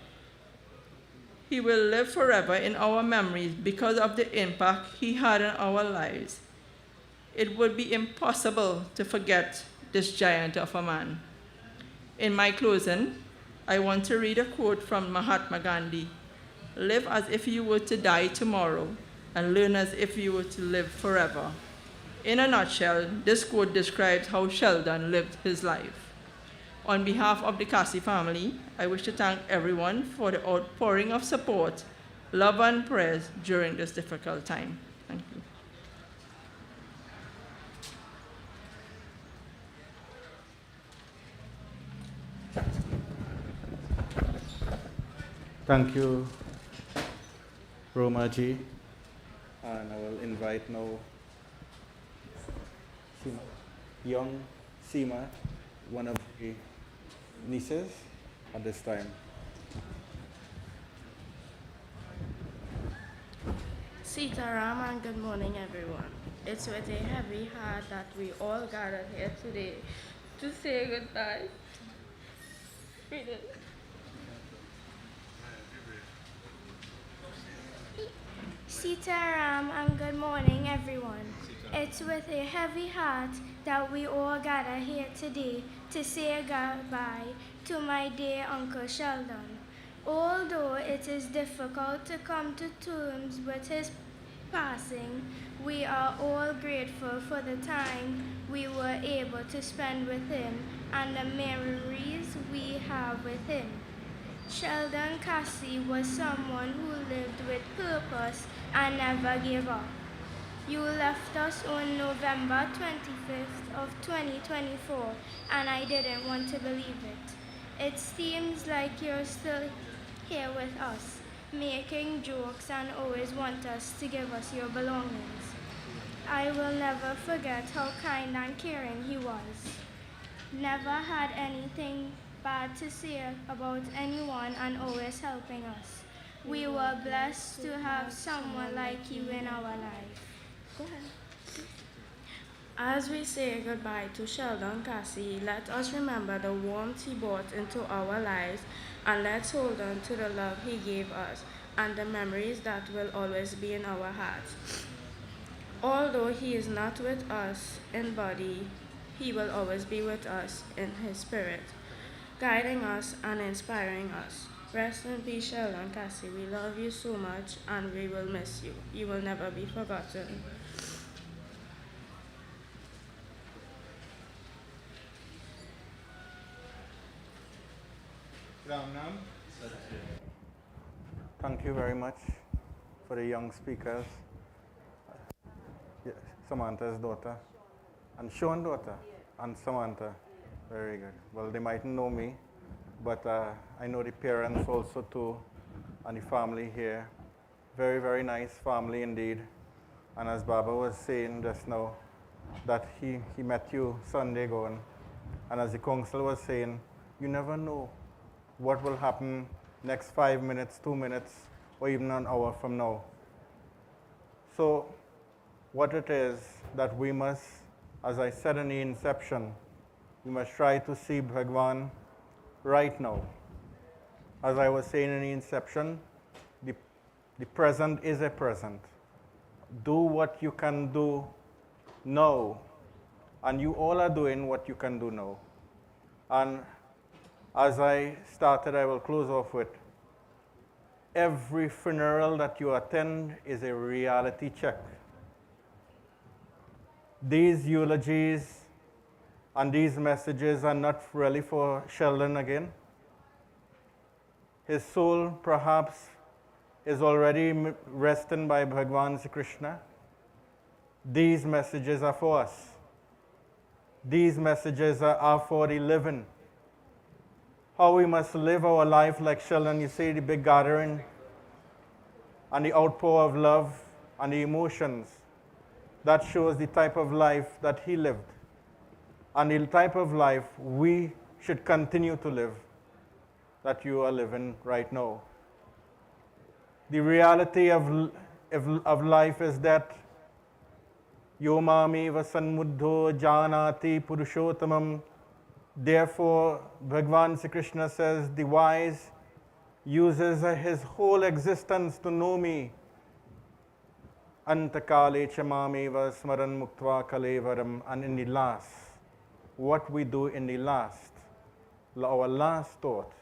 He will live forever in our memories because of the impact he had on our lives. It would be impossible to forget this giant of a man. In my closing, I want to read a quote from Mahatma Gandhi. Live as if you were to die tomorrow, and learn as if you were to live forever. In a nutshell, this quote describes how Sheldon lived his life. On behalf of the Kassie family, I wish to thank everyone for the outpouring of support, love, and prayers during this difficult time. Thank you. Thank you, Roma G. And I will invite now young Seema, one of the nieces, at this time. Sitaram and good morning, everyone. It's with a heavy heart that we all gathered here today to say goodbye. Read it. Sitaram and good morning, everyone. It's with a heavy heart that we all gather here today to say goodbye to my dear Uncle Sheldon. Although it is difficult to come to terms with his passing, we are all grateful for the time we were able to spend with him and the memories we have with him. Sheldon Kassie was someone who lived with purpose and never gave up. You left us on November 25th of 2024, and I didn't want to believe it. It seems like you're still here with us, making jokes and always want us to give us your belongings. I will never forget how kind and caring he was. Never had anything bad to say about anyone and always helping us. We were blessed to have someone like you in our life. Go ahead. As we say goodbye to Sheldon Kassie, let us remember the warmth he brought into our lives, and let's hold on to the love he gave us and the memories that will always be in our hearts. Although he is not with us in body, he will always be with us in his spirit, guiding us and inspiring us. Rest in peace, Sheldon Kassie. We love you so much and we will miss you. You will never be forgotten. Thank you very much for the young speakers. Yeah, Samantha's daughter, and Sean's daughter, and Samantha. Very good. Well, they mightn't know me, but I know the parents also too, and the family here. Very, very nice family indeed. And as Baba was saying just now, that he met you Sunday gone, and as the council was saying, you never know what will happen next 5 minutes, 2 minutes, or even an hour from now. So what it is that we must, as I said in the inception, we must try to see Bhagwan right now. As I was saying in the inception, the present is a present. Do what you can do now, and you all are doing what you can do now. And as I started, I will close off with, every funeral that you attend is a reality check. These eulogies and these messages are not really for Sheldon again. His soul perhaps is already resting by Bhagwan Sri Krishna. These messages are for us. These messages are for the living. How we must live our life like Sheldon. You see the big gathering and the outpour of love and the emotions. That shows the type of life that he lived and the type of life we should continue to live, that you are living right now. The reality of life is that Yomami vasanmuddho janati purushottamam. Therefore, Bhagwan Sri Krishna says, the wise uses his whole existence to know me. Antakale chamameva smaran muktva kalevaram. And in the last, what we do in the last, our last thought,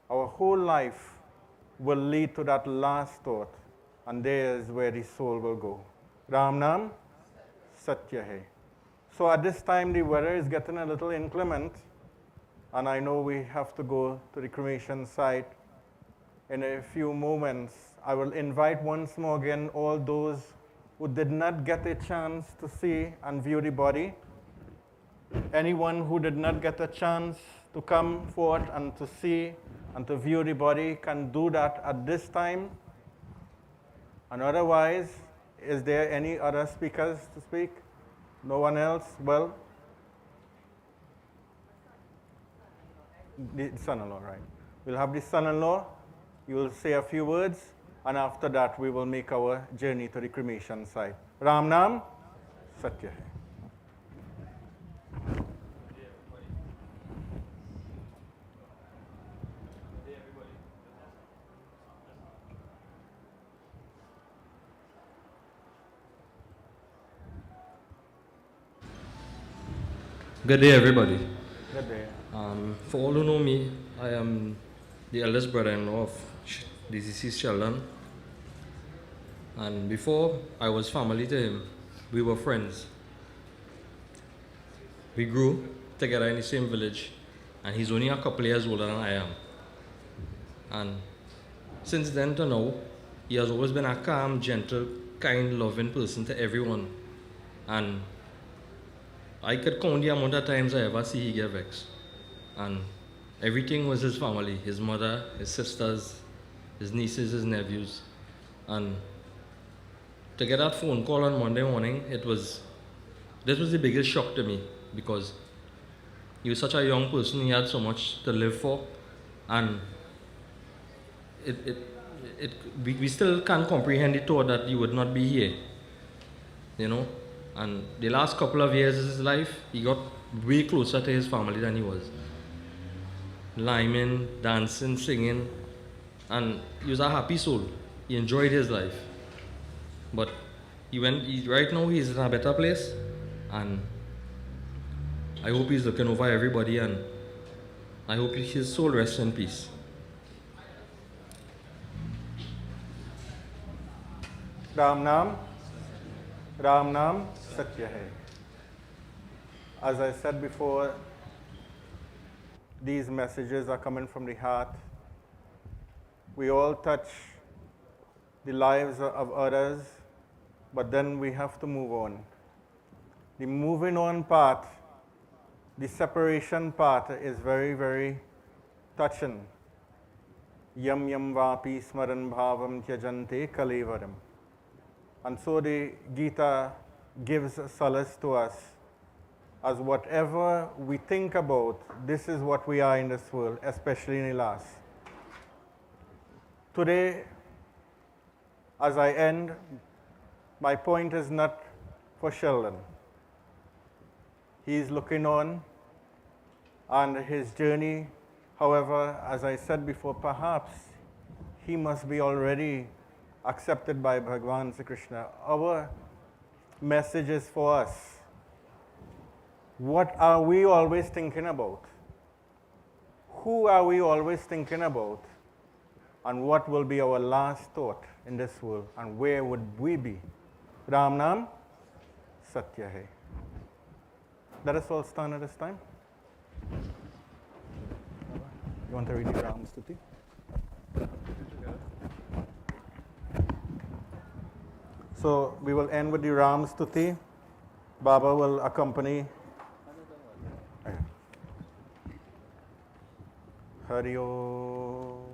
our whole life will lead to that last thought. And there is where the soul will go. Ram Nam Satya Hai. So at this time, the weather is getting a little inclement. And I know we have to go to the cremation site in a few moments. I will invite once more again all those who did not get a chance to see and view the body. Anyone who did not get a chance to come forth and to see and to view the body can do that at this time. And otherwise, is there any other speakers to speak? No one else? Well, the son-in-law, right? We'll have the son-in-law. You will say a few words, and after that, we will make our journey to the cremation site. Ram Nam Satya Hai. Good day, everybody. Good day. For all who know me, I am the eldest brother-in-law of the deceased Sheldon. And before I was family to him, we were friends. We grew together in the same village, and he's only a couple years older than I am. And since then to now, he has always been a calm, gentle, kind, loving person to everyone. And I could count the amount of times I ever see he get vexed. And everything was his family, his mother, his sisters, his nieces, his nephews. And to get that phone call on Monday morning, this was the biggest shock to me, because he was such a young person, he had so much to live for, and we still can't comprehend the thought that he would not be here, you know. And the last couple of years of his life, he got way closer to his family than he was. Liming, dancing, singing, and he was a happy soul. He enjoyed his life. But right now he's in a better place, and I hope he's looking over everybody, and I hope his soul rests in peace. Ram Nam Satya Hai. As I said before, these messages are coming from the heart. We all touch the lives of others, but then we have to move on. The moving on part, the separation part is very, very touching. Yam yam vapi smaran bhavam tyajante kalevaram. And so the Gita gives solace to us, as whatever we think about, this is what we are in this world, especially in the last. Today, as I end, my point is not for Sheldon. He is looking on, and his journey, however, as I said before, perhaps he must be already accepted by Bhagwan Sri Krishna. Our message is for us. What are we always thinking about? Who are we always thinking about? And what will be our last thought in this world? And where would we be? Ram Nam Satya Hai. Let us all stand at this time. You want to read the Ram Stuti? So we will end with the Ram Stuti. Baba will accompany. Hari Om.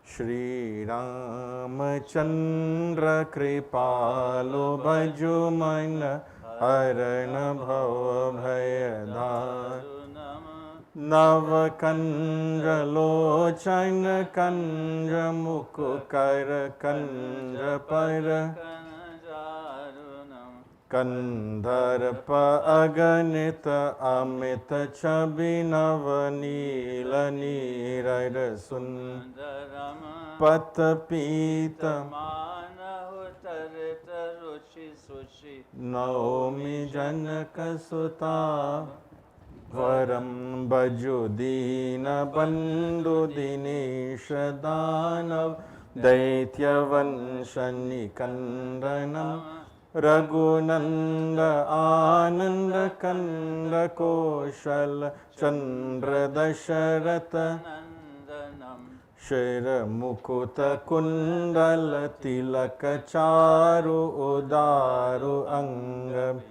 Shri Ramachandra Kripalo Bhajuman Harana Bhava Bhayadhar Navakandra Lochana Kandra Mukukara Kandra Para Kandharpa Aganita Amita Chabinava Nila Niraira Sundarama Patapita Naomi Janaka Sutta Varam Bajudina Bandhu Dinesha Danav Daitya Vanshani Kandanam Raghunanda Ananda Kanda Koshal Chandra Dasharata Shira Mukuta Kundala Tilaka Charu Udaru Anga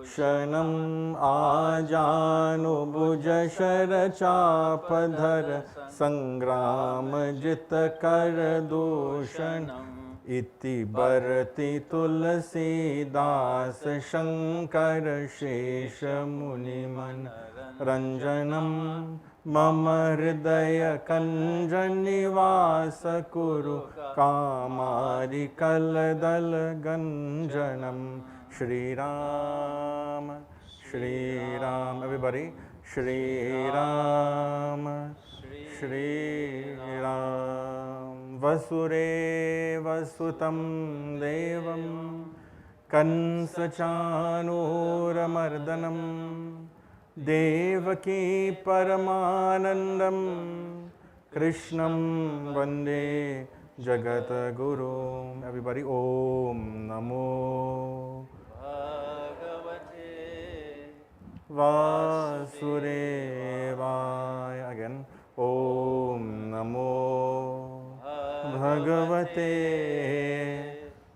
Shanam Ajanu Bhuja Shara Chapadhara Sangrama Jita Karadushanam Iti Bharati Tulasi Das Shankara Shesha Muniman Ranjanam Mama Hridaya Kanjani Vasa Kuru Kamari Kaladal Ganjanam Shri Ram, Shri Ram, everybody, Shri Ram, Shri Ram, Vasure Vasutam Devam, Kansachanura Mardanam, Devaki Paramanandam, Krishnam Vande Jagata Guru. Everybody, Om Namo Vasudevaya. Again, Om Namo Bhagavate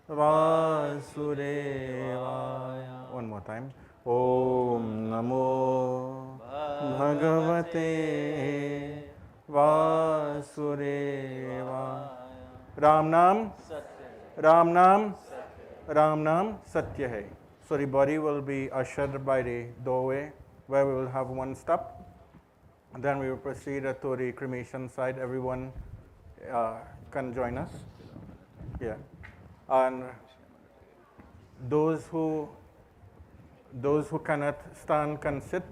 Vasudevaya. One more time. Om Namo Bhagavate Vasudevaya. Ram Nam, Ram Nam, Ram Nam Satya Hai. So the body will be ushered by the doorway where we will have one stop. And then we will proceed to the cremation site. Everyone can join us. Yeah. And those who cannot stand can sit.